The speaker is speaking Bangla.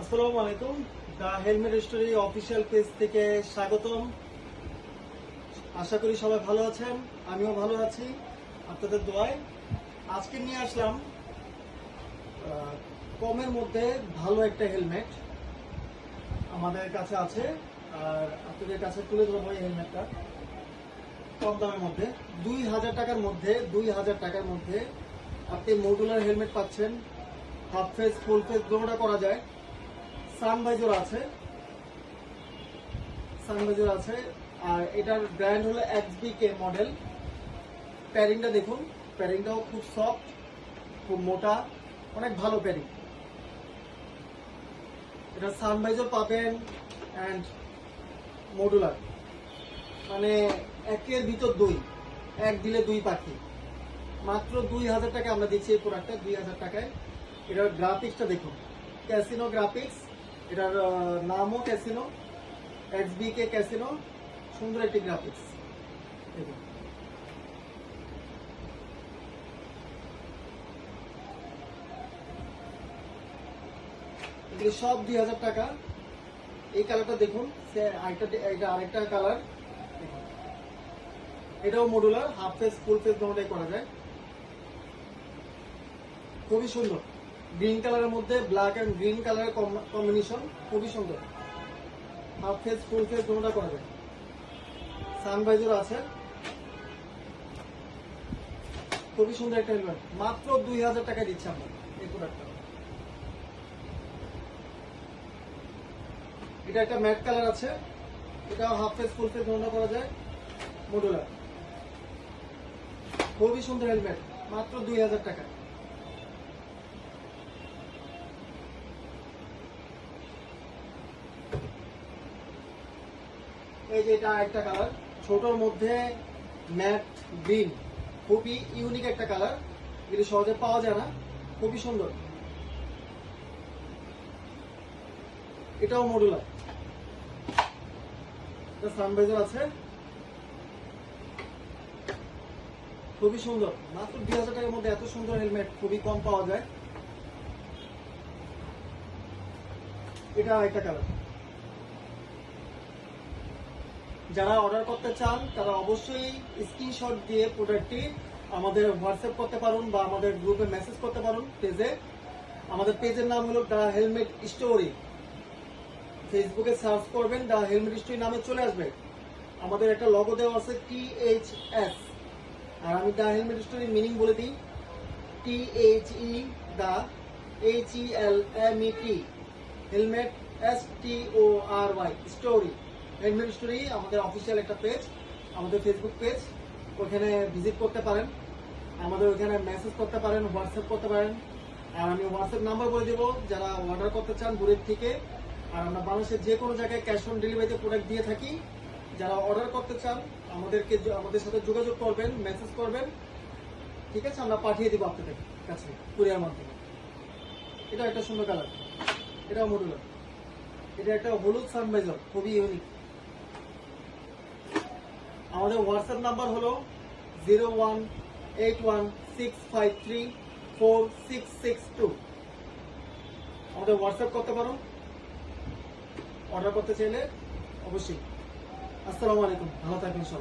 আসসালামু আলাইকুম। The helmet story official page থেকে স্বাগতম। আশা করি সবাই ভালো আছেন, আমিও ভালো আছি আপনাদের দোয়ায়। আজকে নিয়ে আসলাম কমের মধ্যে ভালো একটা হেলমেট আমাদের কাছে আছে, আর আপনাদের কাছে তুলে ধরবো এই হেলমেটটা কম দামের মধ্যে। 2000 টাকার মধ্যে আপনি মডুলার হেলমেট পাচ্ছেন। হাফ ফেস ফুল ফেস দুটোটা করা যায়। সানভাইজর আছে, আর এটার ব্র্যান্ড হলো XBK মডেল। প্যারিংটা দেখুন, প্যারিংটাও খুব সফট, খুব মোটা, অনেক ভালো প্যারিং। এটা সানভাইজর পাবেন অ্যান্ড মডুলার, মানে একের ভিতর দুই, এক দিলে দুই পাখি। মাত্র 2000 টাকা আমরা দিচ্ছি এই প্রোডাক্টটা, 2000 টাকায়। এটার গ্রাফিক্সটা দেখুন, ক্যাসিনো গ্রাফিক্স, এটার নামও ক্যাসিনো, XBK ক্যাসিনো, সুন্দর একটি গ্রাফিক্স। দেখুন এগুলি সব 2000 টাকা। এই কালারটা দেখুন, এটা আরেকটা কালার, এটাও modular, half face full face দুটোটাই করা যায়। খুবই সুন্দর, গ্রিন কালারের মধ্যে ব্ল্যাক এন্ড গ্রিন কালারের কম্বিনেশন, খুবই সুন্দর। হাফ ফেস ফুল ফেস দুটোটা করা যায়। সানভাইজর আছে, খুবই সুন্দর একটা হেলমেট। মাত্র 2000 টাকা দিচ্ছি আমরা এই প্রোডাক্টটা। এটা একটা ম্যাট কালার আছে, এটাও হাফ ফেস ফুল ফেস দুটো করা যায়, মডুলার। খুবই সুন্দর হেলমেট, মাত্র 2000 টাকা। এই যে এটা একটা কালার, ছোটর মধ্যে ম্যাট গ্রিন, খুবই ইউনিক একটা কালার, এগুলি সহজে পাওয়া যায় না, খুবই সুন্দর। এটাও মডুলার, সানভাইজার আছে, খুবই সুন্দর। মাত্র 2000 টাকার মধ্যে এত সুন্দর হেলমেট খুবই কম পাওয়া যায়। এটা একটা কালার। যারা অর্ডার করতে চান তারা অবশ্যই স্ক্রিনশট দিয়ে প্রোডাক্টটি আমাদের হোয়াটসঅ্যাপ করতে পারুন বা আমাদের গ্রুপে মেসেজ করতে পারুন পেজে। আমাদের পেজের নাম হলো দ্য হেলমেট স্টোরি। ফেসবুকে সার্চ করবেন, দ্য হেলমেট স্টোরি নামে চলে আসবে। আমাদের একটা লগো দেওয়া আছে THS, আর আমি দ্য হেলমেট স্টোরির মিনিং বলে দিই। THE, the HELMET, helmet STORY, story. Helmet story আমাদের অফিসিয়াল একটা পেজ, আমাদের ফেসবুক পেজ, ওখানে ভিজিট করতে পারেন, আমাদের ওখানে মেসেজ করতে পারেন, হোয়াটসঅ্যাপ করতে পারেন। আর আমি হোয়াটসঅ্যাপ নাম্বার বলে দেবো যারা অর্ডার করতে চান দূরের থেকে। আর আমরা বাংলাদেশের যে কোনো জায়গায় ক্যাশ অন ডেলিভারিতে প্রোডাক্ট দিয়ে থাকি। যারা অর্ডার করতে চান আমাদের সাথে যোগাযোগ করবেন, মেসেজ করবেন, ঠিক আছে, আমরা পাঠিয়ে দিব আপনাদের কাছে কুরিয়ার মাধ্যমে। এটা একটা সুন্দর কালার, এটাও মডুলার। এটা একটা হলুদ সানভাইজার, খুবই ইউনিক। আমাদের হোয়াটসঅ্যাপ নাম্বার হলো 018165346662। আমাদের হোয়াটসঅ্যাপ করতে পারো অর্ডার করতে চাইলে অবশ্যই। আসসালামু আলাইকুম, ভালো থাকবেন সবাই।